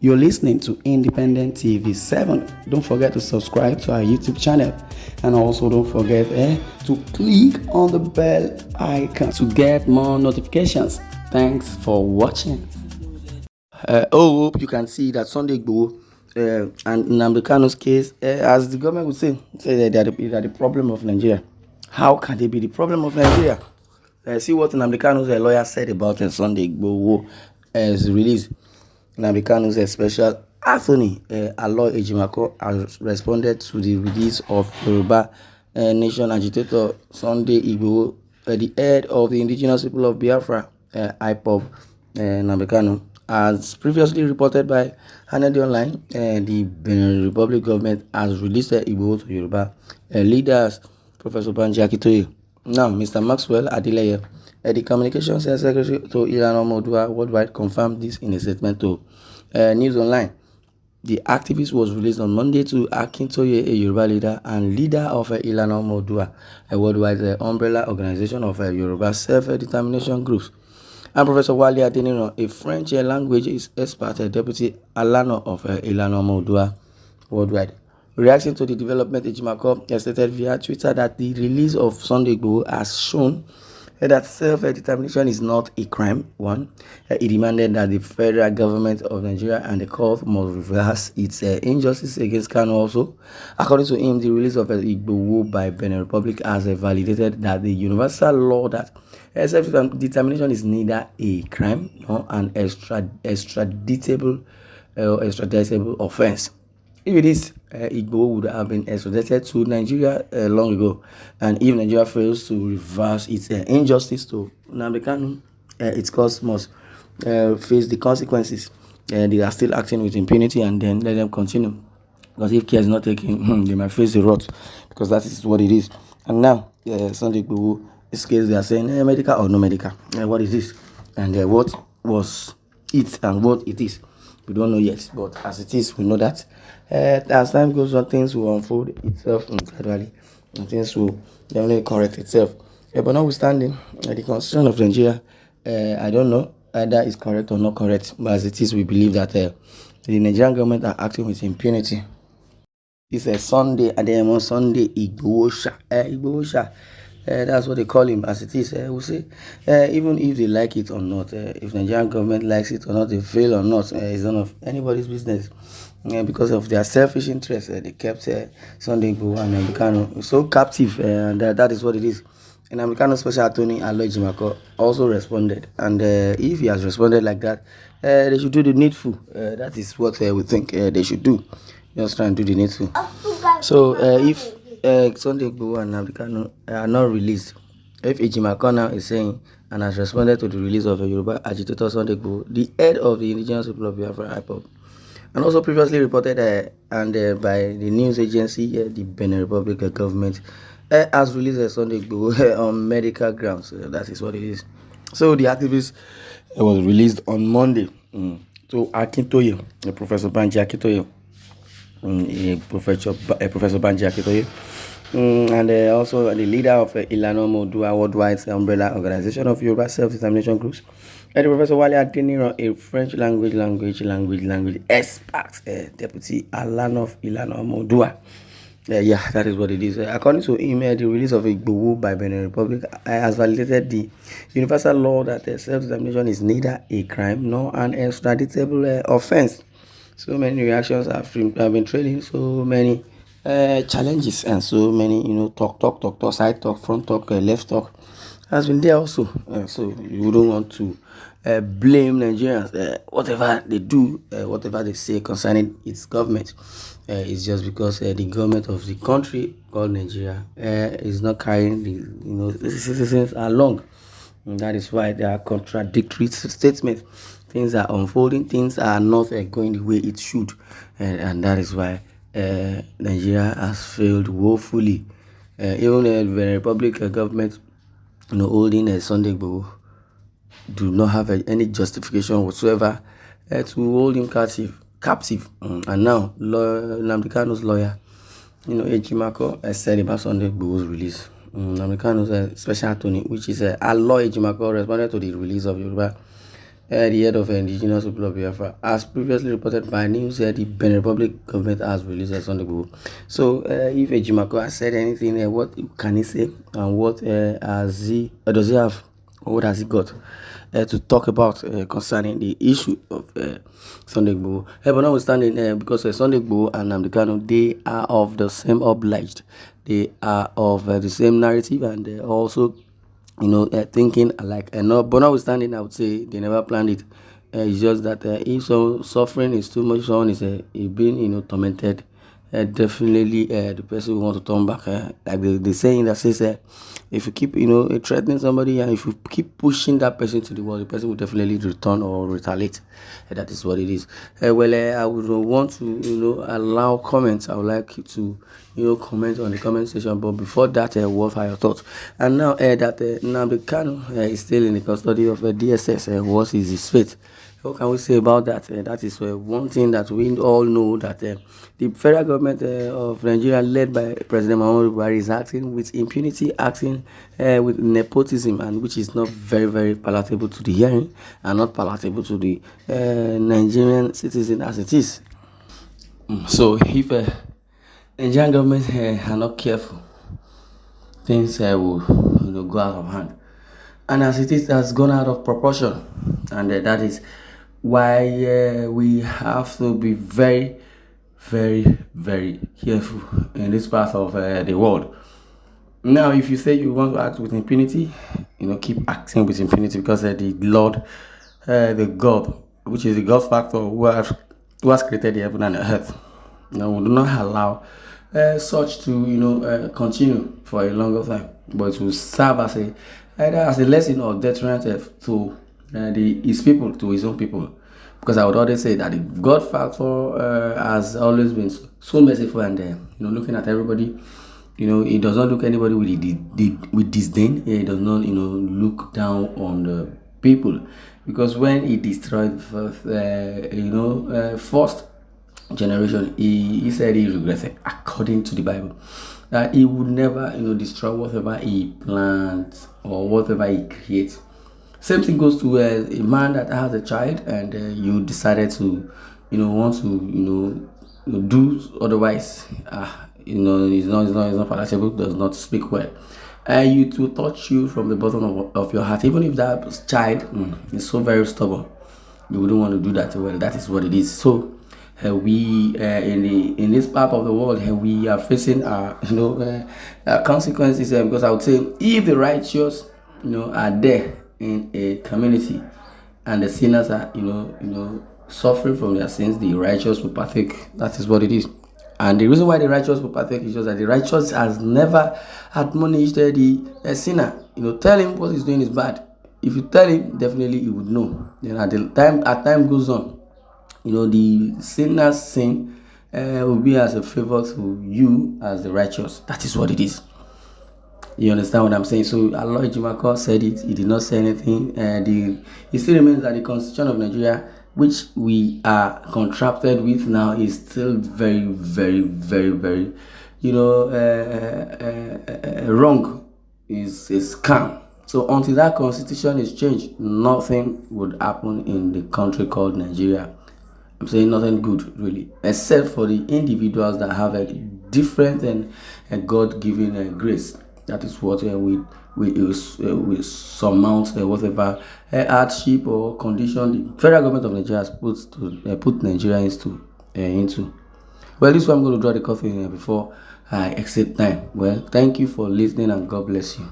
You're listening to Independent TV 7. Don't forget to subscribe to our YouTube channel. And also don't forget to click on the bell icon to get more notifications. Thanks for watching. Hope you can see that Sunday Igboho and Nnamdi Kanu's case, as the government would say that they are the problem of Nigeria. How can they be the problem of Nigeria? See what Nnamdi Kanu's lawyer said about Sunday Igboho as released. Nnamdi Kanu's special attorney, Ejimako, has responded to the release of Yoruba Nation agitator Sunday Igboho, the head of the indigenous people of Biafra, ԻΠޮB, Nnamdi Kanu. As previously reported by Hanedi Online, the Benin Republic government has released Igboho to Yoruba leaders, Professor Banji Akintoye. Now, Mr. Maxwell Adeleye, the communications secretary to Ilan Omodua Worldwide, confirmed this in a statement to News Online. The activist was released on Monday to Akintoye, a Yoruba leader and leader of Ilan Omodua, a worldwide umbrella organization of Yoruba self-determination groups, and Professor Wale Adeniro, a French language expert, deputy Alano of Ilan Omodua Worldwide. Reacting to the development, Ejimako stated via Twitter that the release of Sunday Igboho has shown that self-determination is not a crime. One, he demanded that the federal government of Nigeria and the court must reverse its injustice against Kanu. Also, according to him, the release of Igboho by Benin Republic has validated that the universal law that self-determination is neither a crime nor an extraditable offense. If it is, Igboho would have been extradited to Nigeria long ago. And if Nigeria fails to reverse its injustice to Nnamdi Kanu, its cause must face the consequences. They are still acting with impunity, and then let them continue. Because if care is not taken, they might face the wrath, because that is what it is. And now, Sunday Igboho, this case, they are saying medical or no medical. What is this? And what was it and what it is? We don't know yet, but as it is, we know that as time goes on, things will unfold itself gradually, and things will definitely correct itself. But notwithstanding, the constitution of Nigeria, I don't know either it's correct or not correct, but as it is, we believe that the Nigerian government are acting with impunity. It's a Sunday, and then on Sunday, Igboho. That's what they call him, as it is. We say, even if they like it or not, if Nigerian government likes it or not, they fail or not, it's none of anybody's business. Because of their selfish interests, they kept Sunday Igboho and Nnamdi Kanu so captive, and that is what it is. And Nnamdi Kanu's special attorney, Ejimako, also responded. And if he has responded like that, they should do the needful. That is what we think they should do. Just try and do the needful. So if Sunday Igboho and Nnamdi Kanu are not released, if Ejimako now is saying and has responded to the release of a Yoruba agitator Sunday Igboho, the head of the indigenous people of Biafra, ԻΠޮB, and also previously reported by the news agency, the Benin Republic government has released Sunday Igboho on medical grounds. That is what it is. So the activist was released on Monday to Akintoye, Professor Banji Akintoye. Professor Banji Akintoye, and also the leader of Ilan Omodua Worldwide umbrella organization of Yoruba self-determination groups, and Professor Wale Adeniro, a French language expert, deputy Alano of Ilan Omodua. That is what it is. According to him, the release of Igboho by Benin Republic has validated the universal law that self-determination is neither a crime nor an extraditable offense. So many reactions have been trailing, so many challenges, and so many, talk, side talk, front talk, left talk has been there also. So you don't want to blame Nigerians. Whatever they do, whatever they say concerning its government, is just because the government of the country called Nigeria is not carrying the citizens along. And that is why there are contradictory statements. Things are unfolding, things are not going the way it should, and that is why Nigeria has failed woefully. Even the Benin Republic government, holding Sunday Igboho, do not have any justification whatsoever to hold him captive. And now, Nnamdi Kanu's lawyer, Ejimako, said about Sunday Igboho's release. Nnamdi Kanu's special attorney, which is Ejimako, responded to the release of Yoruba the head of indigenous people of Biafra. As previously reported by news, the Benin Republic government has released a Sunday Igboho. So, if Ejimako has said anything, what can he say, and what has he, does he have, or what has he got to talk about concerning the issue of Sunday Igboho? But notwithstanding, because Sunday Igboho and Nnamdi Kanu, they are of the same obliged, they are of the same narrative, and also thinking alike. And but notwithstanding, I would say they never planned it. It's just that if some suffering is too much, someone is being tormented, definitely the person will want to turn back. Like the saying that says, if you keep threatening somebody, and if you keep pushing that person to the wall, the person will definitely return or retaliate. That is what it is. I would want to allow comments. I would like you to comment on the comment section. But before that, what are your thoughts? And now that Nnamdi Kanu is still in the custody of DSS, what is his fate? What can we say about that? That is one thing that we all know, that the federal government of Nigeria, led by President Muhammadu Buhari, is acting with impunity, acting with nepotism, and which is not very, very palatable to the hearing, and not palatable to the Nigerian citizen as it is. So if Nigerian government are not careful, things will go out of hand. And as it is, has gone out of proportion, and that is why we have to be very, very, very careful in this part of the world. Now, if you say you want to act with impunity, keep acting with impunity, because the Lord, the God, which is the God factor, who has created the heaven and the earth, we do not allow such to continue for a longer time, but it will serve as either as a lesson or deterrent to his people, to his own people. Because I would always say that the God factor has always been so merciful, and looking at everybody, he does not look at anybody with disdain. He does not look down on the people, because when he destroyed first generation, he said he regretted, according to the Bible, that he would never destroy whatever he plants or whatever he creates. Same thing goes to a man that has a child, and you decided to want to do otherwise. It's not palatable, does not speak well. You to touch you from the bottom of your heart, even if that child is so very stubborn, you wouldn't want to do that. Well, that is what it is. So we in this part of the world, we are facing consequences, because I would say, if the righteous are there in a community, and the sinners are suffering from their sins, the righteous will partake. That is what it is. And the reason why the righteous will partake is just that the righteous has never admonished the sinner. Tell him what he's doing is bad. If you tell him, definitely he would know. Then as time goes on, the sinner's sin will be as a favor to you as the righteous. That is what it is. You understand what I'm saying? So Allah Ejimako said it. He did not say anything. It still remains that the Constitution of Nigeria, which we are contracted with now, is still very, very, very, very, wrong. Is a scam. So until that constitution is changed, nothing would happen in the country called Nigeria. I'm saying nothing good, really, except for the individuals that have a different and a God-given grace. That is what we surmount whatever hardship or condition the federal government of Nigeria has put Nigerians into. Well, this is why I'm going to draw the curtain before I exit time. Well, thank you for listening, and God bless you.